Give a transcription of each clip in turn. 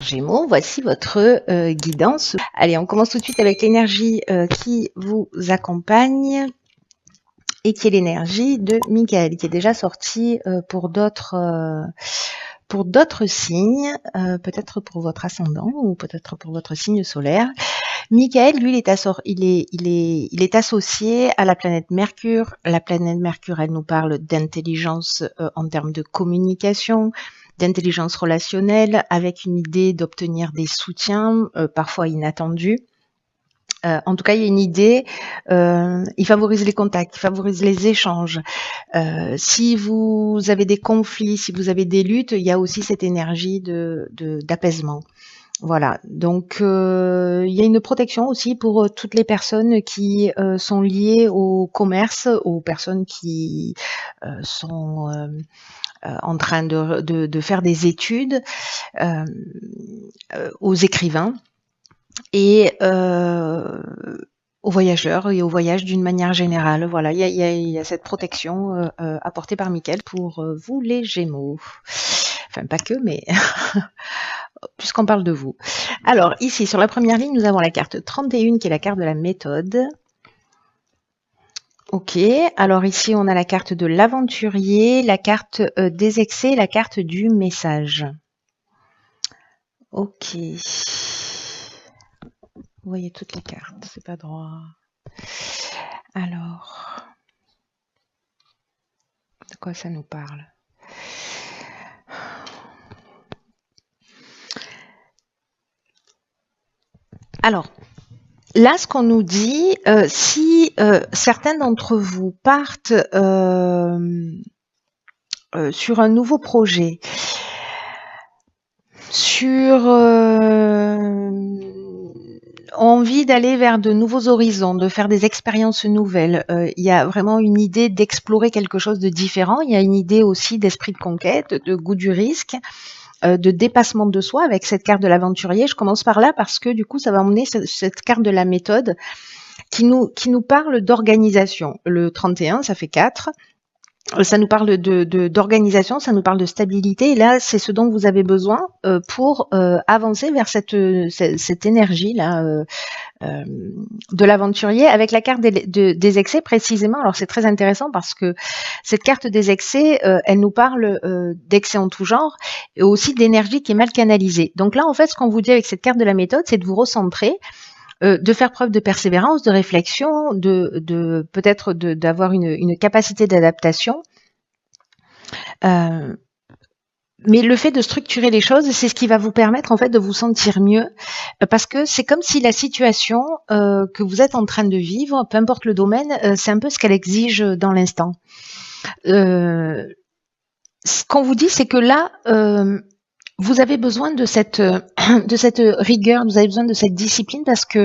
Gémeaux, voici votre guidance. Allez, on commence tout de suite avec l'énergie qui vous accompagne et qui est l'énergie de Michael, qui est déjà sortie pour d'autres signes, peut-être pour votre ascendant ou peut-être pour votre signe solaire. Michael, lui, il est associé à la planète Mercure. La planète Mercure, elle nous parle d'intelligence en termes de communication, d'intelligence relationnelle, avec une idée d'obtenir des soutiens, parfois inattendus. En tout cas, il y a une idée, il favorise les contacts, il favorise les échanges. Si vous avez des conflits, si vous avez des luttes, il y a aussi cette énergie d'apaisement. Voilà, donc il y a une protection aussi pour toutes les personnes qui sont liées au commerce, aux personnes qui sont en train de faire des études, aux écrivains et aux voyageurs et au voyage d'une manière générale. Voilà, il y a cette protection apportée par Michael pour vous les Gémeaux. Enfin, pas que, mais puisqu'on parle de vous. Alors, ici, sur la première ligne, nous avons la carte 31, qui est la carte de la méthode. Ok, alors ici, on a la carte de l'aventurier, la carte des excès, la carte du message. Ok. Vous voyez toutes les cartes, c'est pas droit. Alors, de quoi ça nous parle? Alors, là, ce qu'on nous dit, si certains d'entre vous partent sur un nouveau projet, sur envie d'aller vers de nouveaux horizons, de faire des expériences nouvelles, il y a vraiment une idée d'explorer quelque chose de différent. Il y a une idée aussi d'esprit de conquête, de goût du risque, de dépassement de soi avec cette carte de l'aventurier. Je commence par là parce que du coup, ça va emmener cette carte de la méthode qui nous parle d'organisation. Le 31, ça fait 4. Ça nous parle d'organisation, ça nous parle de stabilité. Et là, c'est ce dont vous avez besoin pour avancer vers cette énergie-là de l'aventurier avec la carte des excès précisément. Alors, c'est très intéressant parce que cette carte des excès, elle nous parle d'excès en tout genre et aussi d'énergie qui est mal canalisée. Donc là, en fait, ce qu'on vous dit avec cette carte de la méthode, c'est de vous recentrer, de faire preuve de persévérance, de réflexion, peut-être d'avoir une capacité d'adaptation. Mais le fait de structurer les choses, c'est ce qui va vous permettre en fait de vous sentir mieux, parce que c'est comme si la situation que vous êtes en train de vivre, peu importe le domaine, c'est un peu ce qu'elle exige dans l'instant. Ce qu'on vous dit, c'est que là, vous avez besoin de cette rigueur, vous avez besoin de cette discipline parce que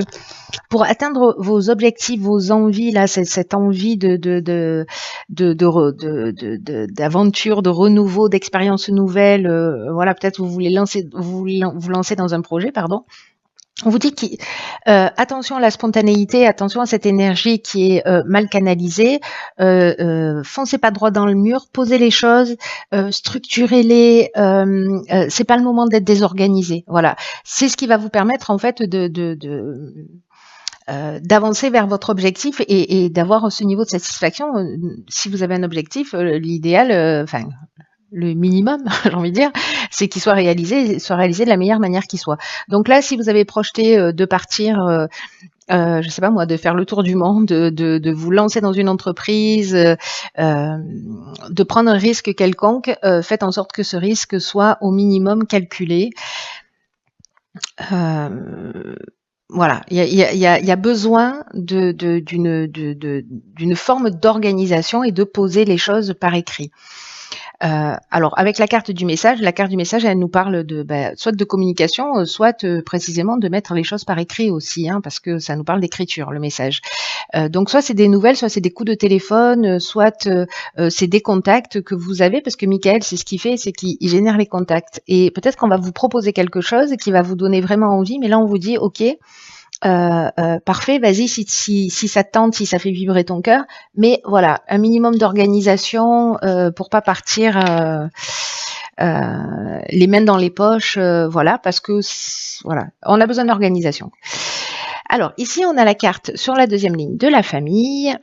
pour atteindre vos objectifs, vos envies, là, cette envie d'aventure, de renouveau, d'expériences nouvelles, voilà, peut-être vous voulez vous lancer dans un projet, pardon. On vous dit attention à la spontanéité, attention à cette énergie qui est mal canalisée. Foncez pas droit dans le mur, posez les choses, structurez-les. C'est pas le moment d'être désorganisé. Voilà, c'est ce qui va vous permettre en fait d'avancer vers votre objectif et d'avoir ce niveau de satisfaction. Si vous avez un objectif, l'idéal, enfin le minimum, j'ai envie de dire, c'est qu'il soit réalisé de la meilleure manière qu'il soit. Donc là, si vous avez projeté de partir, je sais pas moi, de faire le tour du monde, de vous lancer dans une entreprise, de prendre un risque quelconque, faites en sorte que ce risque soit au minimum calculé. Voilà, il y a besoin d'une forme d'organisation et de poser les choses par écrit. Alors, avec la carte du message, elle nous parle soit de communication, soit précisément de mettre les choses par écrit aussi, hein, parce que ça nous parle d'écriture, le message. Donc, soit c'est des nouvelles, soit c'est des coups de téléphone, soit c'est des contacts que vous avez, parce que Michael, c'est ce qu'il fait, c'est qu'il génère les contacts. Et peut-être qu'on va vous proposer quelque chose qui va vous donner vraiment envie, mais là, on vous dit, OK, parfait, vas-y, si ça te tente, si ça fait vibrer ton cœur, mais voilà, un minimum d'organisation pour pas partir les mains dans les poches, voilà, parce que voilà, on a besoin d'organisation. Alors ici, on a la carte sur la deuxième ligne de la famille.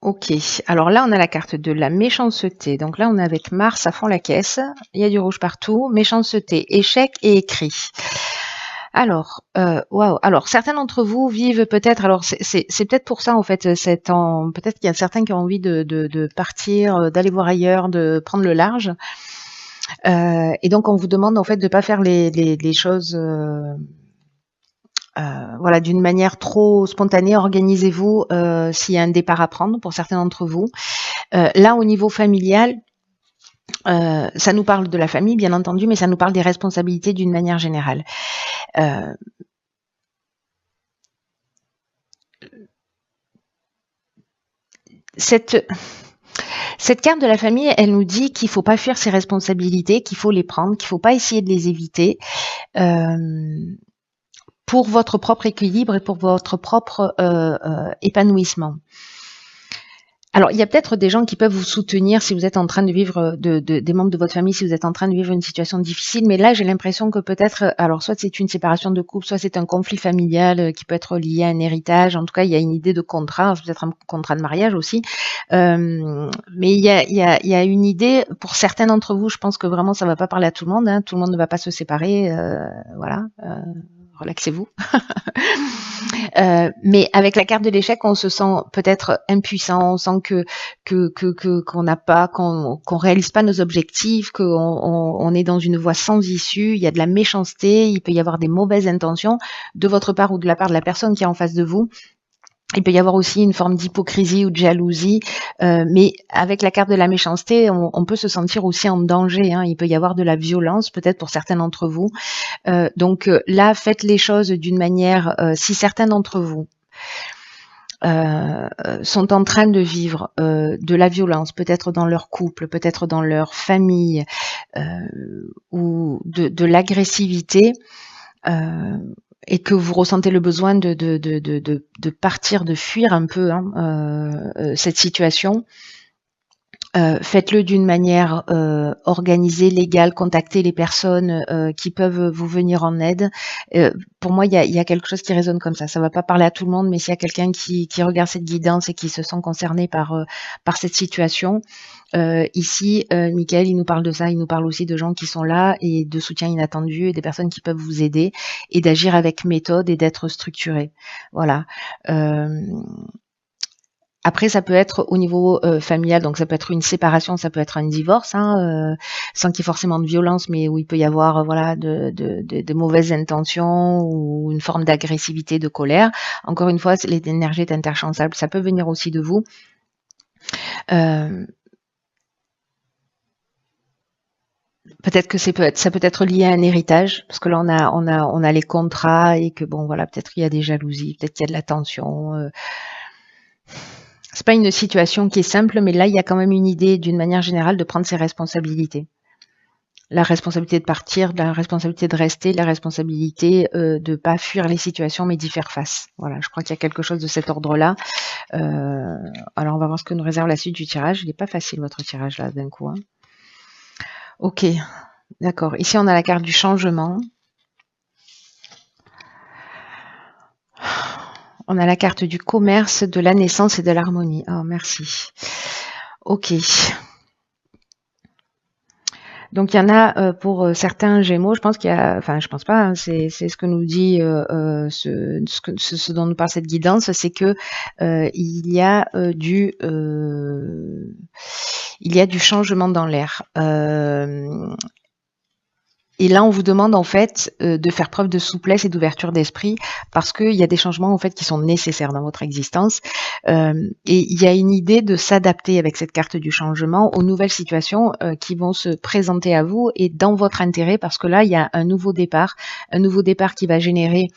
Ok, alors là, on a la carte de la méchanceté. Donc là, on est avec Mars à fond la caisse. Il y a du rouge partout. Méchanceté, échec et écrit. Alors, waouh. Alors, certains d'entre vous vivent peut-être. Alors, c'est peut-être pour ça en fait. Peut-être qu'il y a certains qui ont envie de partir, d'aller voir ailleurs, de prendre le large. Et donc, on vous demande en fait de pas faire les choses. Voilà, d'une manière trop spontanée, organisez-vous s'il y a un départ à prendre pour certains d'entre vous. Là, au niveau familial, ça nous parle de la famille, bien entendu, mais ça nous parle des responsabilités d'une manière générale. Cette carte de la famille, elle nous dit qu'il ne faut pas fuir ses responsabilités, qu'il faut les prendre, qu'il ne faut pas essayer de les éviter. Pour votre propre équilibre et pour votre propre épanouissement. Alors, il y a peut-être des gens qui peuvent vous soutenir si vous êtes en train de vivre, des membres de votre famille, si vous êtes en train de vivre une situation difficile, mais là, j'ai l'impression que peut-être, alors soit c'est une séparation de couple, soit c'est un conflit familial qui peut être lié à un héritage, en tout cas, il y a une idée de contrat, peut-être un contrat de mariage aussi, mais il y a une idée, pour certains d'entre vous, je pense que vraiment, ça va pas parler à tout le monde, hein, tout le monde ne va pas se séparer, voilà, relaxez-vous. Mais avec la carte de l'échec, on se sent peut-être impuissant, on sent qu'on n'a pas, qu'on réalise pas nos objectifs, qu'on est dans une voie sans issue. Il y a de la méchanceté, il peut y avoir des mauvaises intentions de votre part ou de la part de la personne qui est en face de vous. Il peut y avoir aussi une forme d'hypocrisie ou de jalousie, mais avec la carte de la méchanceté, on peut se sentir aussi en danger, hein. Il peut y avoir de la violence, peut-être pour certains d'entre vous. Donc là, faites les choses d'une manière, si certains d'entre vous sont en train de vivre de la violence, peut-être dans leur couple, peut-être dans leur famille, ou de l'agressivité, et que vous ressentez le besoin de partir, de fuir un peu cette situation, faites-le d'une manière organisée, légale, contactez les personnes qui peuvent vous venir en aide. Pour moi, il y a quelque chose qui résonne comme ça. Ça va pas parler à tout le monde, mais s'il y a quelqu'un qui regarde cette guidance et qui se sent concerné par cette situation, ici, Michael, il nous parle de ça, il nous parle aussi de gens qui sont là et de soutien inattendu et des personnes qui peuvent vous aider et d'agir avec méthode et d'être structuré. Voilà. Après, ça peut être au niveau familial, donc ça peut être une séparation, ça peut être un divorce, sans qu'il y ait forcément de violence, mais où il peut y avoir voilà de mauvaises intentions ou une forme d'agressivité, de colère. Encore une fois, l'énergie est interchangeable, ça peut venir aussi de vous. Peut-être que ça peut être lié à un héritage, parce que là on a les contrats et que bon voilà, peut-être qu'il y a des jalousies, peut-être qu'il y a de la tension. C'est pas une situation qui est simple, mais là, il y a quand même une idée, d'une manière générale, de prendre ses responsabilités. La responsabilité de partir, la responsabilité de rester, la responsabilité de pas fuir les situations, mais d'y faire face. Voilà, je crois qu'il y a quelque chose de cet ordre-là. Alors, on va voir ce que nous réserve la suite du tirage. Il n'est pas facile, votre tirage, là, d'un coup. Hein. Ok, d'accord. Ici, on a la carte du changement. On a la carte du commerce, de la naissance et de l'harmonie. Oh, merci. Ok. Donc il y en a pour certains Gémeaux, je pense qu'il y a, enfin je pense pas, hein, c'est ce que nous dit ce dont nous parle cette guidance, c'est que il y a du changement dans l'air. Et là, on vous demande en fait de faire preuve de souplesse et d'ouverture d'esprit parce qu'il y a des changements en fait qui sont nécessaires dans votre existence. Et il y a une idée de s'adapter avec cette carte du changement aux nouvelles situations qui vont se présenter à vous et dans votre intérêt parce que là, il y a un nouveau départ qui va générer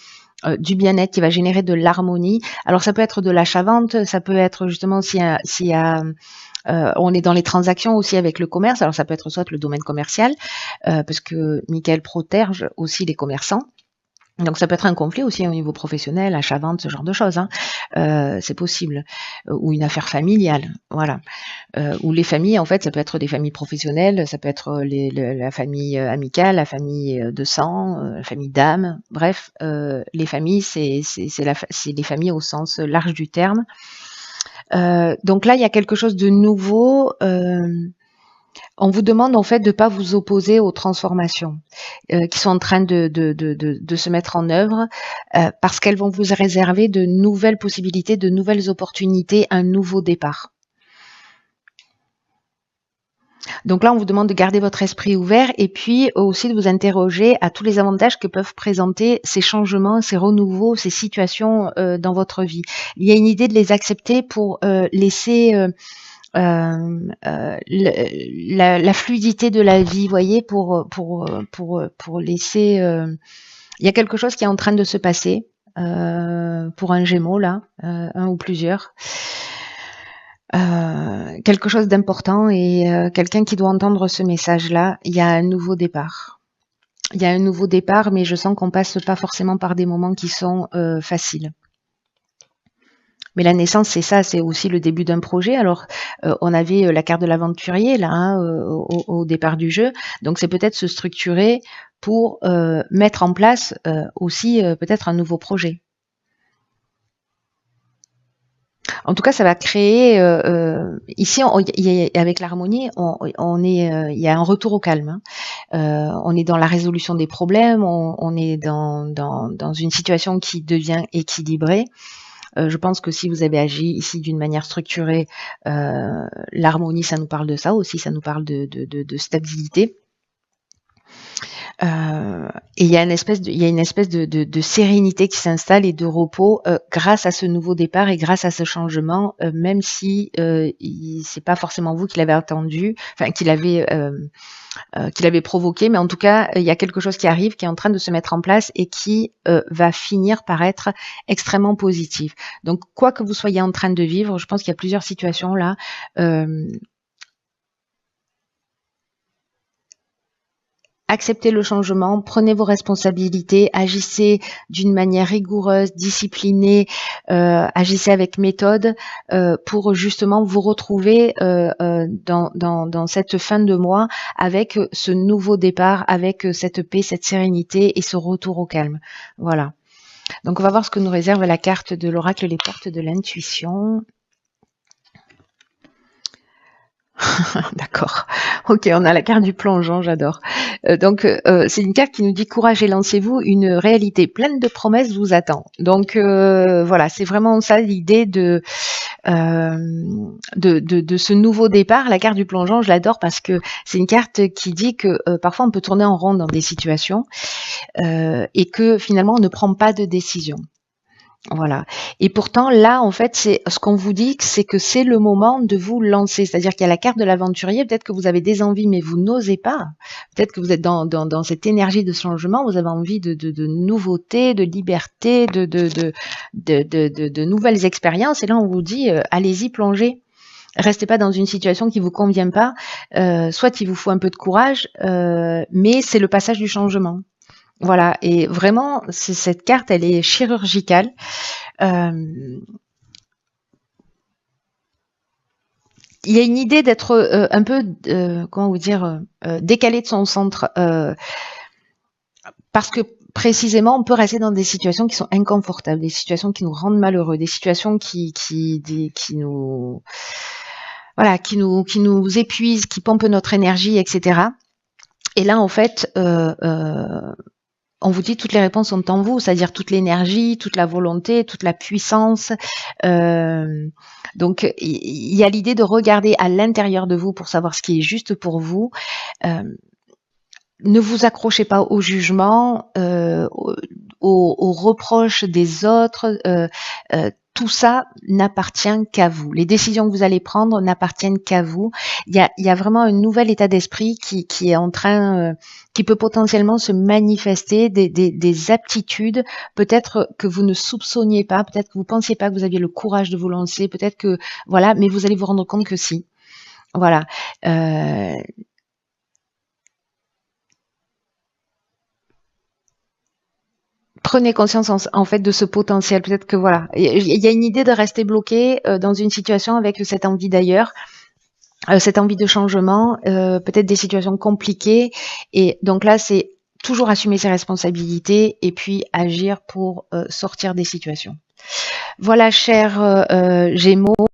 du bien-être, qui va générer de l'harmonie. Alors ça peut être de l'achat-vente, ça peut être justement s'il y a on est dans les transactions aussi avec le commerce, alors ça peut être soit le domaine commercial, parce que Michael protège aussi les commerçants. Donc ça peut être un conflit aussi au niveau professionnel, achat-vente, ce genre de choses, hein. C'est possible. Ou une affaire familiale, voilà. Ou les familles, en fait, ça peut être des familles professionnelles, ça peut être la famille amicale, la famille de sang, la famille d'âme. Bref, les familles, c'est les familles au sens large du terme. Donc là, il y a quelque chose de nouveau. On vous demande en fait de ne pas vous opposer aux transformations qui sont en train de se mettre en œuvre parce qu'elles vont vous réserver de nouvelles possibilités, de nouvelles opportunités, un nouveau départ. Donc là, on vous demande de garder votre esprit ouvert et puis aussi de vous interroger à tous les avantages que peuvent présenter ces changements, ces renouveaux, ces situations dans votre vie. Il y a une idée de les accepter pour laisser la fluidité de la vie, voyez, pour laisser. Il y a quelque chose qui est en train de se passer pour un Gémeaux là, un ou plusieurs. Quelque chose d'important et quelqu'un qui doit entendre ce message-là. Il y a un nouveau départ. Il y a un nouveau départ, mais je sens qu'on passe pas forcément par des moments qui sont faciles. Mais la naissance, c'est ça, c'est aussi le début d'un projet. Alors, on avait la carte de l'aventurier là hein, au départ du jeu, donc c'est peut-être se structurer pour mettre en place aussi peut-être un nouveau projet. En tout cas, ça va créer ici avec l'harmonie, il y a un retour au calme. Hein. On est dans la résolution des problèmes, on est dans une situation qui devient équilibrée. Je pense que si vous avez agi ici d'une manière structurée, l'harmonie, ça nous parle de ça aussi, ça nous parle de stabilité. Et il y a une espèce de sérénité qui s'installe et de repos grâce à ce nouveau départ et grâce à ce changement, même si c'est pas forcément vous qui l'avez attendu, enfin qui l'avez provoqué, mais en tout cas il y a quelque chose qui arrive, qui est en train de se mettre en place et qui va finir par être extrêmement positif. Donc quoi que vous soyez en train de vivre, je pense qu'il y a plusieurs situations là. Acceptez le changement, prenez vos responsabilités, agissez d'une manière rigoureuse, disciplinée, agissez avec méthode pour justement vous retrouver dans cette fin de mois avec ce nouveau départ, avec cette paix, cette sérénité et ce retour au calme. Voilà. Donc on va voir ce que nous réserve la carte de l'oracle, les portes de l'intuition. D'accord. Ok, on a la carte du plongeon, j'adore. Donc, c'est une carte qui nous dit courage et lancez-vous, une réalité pleine de promesses vous attend. Donc, voilà, c'est vraiment ça l'idée de ce nouveau départ. La carte du plongeon, je l'adore parce que c'est une carte qui dit que parfois on peut tourner en rond dans des situations et que finalement on ne prend pas de décision. Voilà. Et pourtant, là, en fait, c'est ce qu'on vous dit, c'est que c'est le moment de vous lancer. C'est-à-dire qu'il y a la carte de l'aventurier. Peut-être que vous avez des envies, mais vous n'osez pas. Peut-être que vous êtes dans cette énergie de changement. Vous avez envie de nouveautés, de liberté, de nouvelles expériences. Et là, on vous dit, allez-y, plongez. Restez pas dans une situation qui vous convient pas. Soit il vous faut un peu de courage, mais c'est le passage du changement. Voilà, et vraiment, cette carte, elle est chirurgicale. Il y a une idée d'être un peu, comment vous dire, décalé de son centre, parce que précisément, on peut rester dans des situations qui sont inconfortables, des situations qui nous rendent malheureux, des situations qui nous, voilà, qui nous épuisent, qui pompent notre énergie, etc. Et là, en fait, on vous dit toutes les réponses sont en vous, c'est-à-dire toute l'énergie, toute la volonté, toute la puissance. Donc, il y a l'idée de regarder à l'intérieur de vous pour savoir ce qui est juste pour vous. Ne vous accrochez pas au jugement, aux reproches des autres. Tout ça n'appartient qu'à vous. Les décisions que vous allez prendre n'appartiennent qu'à vous. Il y a vraiment un nouvel état d'esprit qui est en train, qui peut potentiellement se manifester, des aptitudes, peut-être que vous ne soupçonniez pas, peut-être que vous pensiez pas que vous aviez le courage de vous lancer, peut-être que, voilà, mais vous allez vous rendre compte que si. Voilà. prenez conscience en fait de ce potentiel. Peut-être que voilà, il y a une idée de rester bloqué dans une situation avec cette envie d'ailleurs, cette envie de changement, peut-être des situations compliquées. Et donc là, c'est toujours assumer ses responsabilités et puis agir pour sortir des situations. Voilà, chers Gémeaux.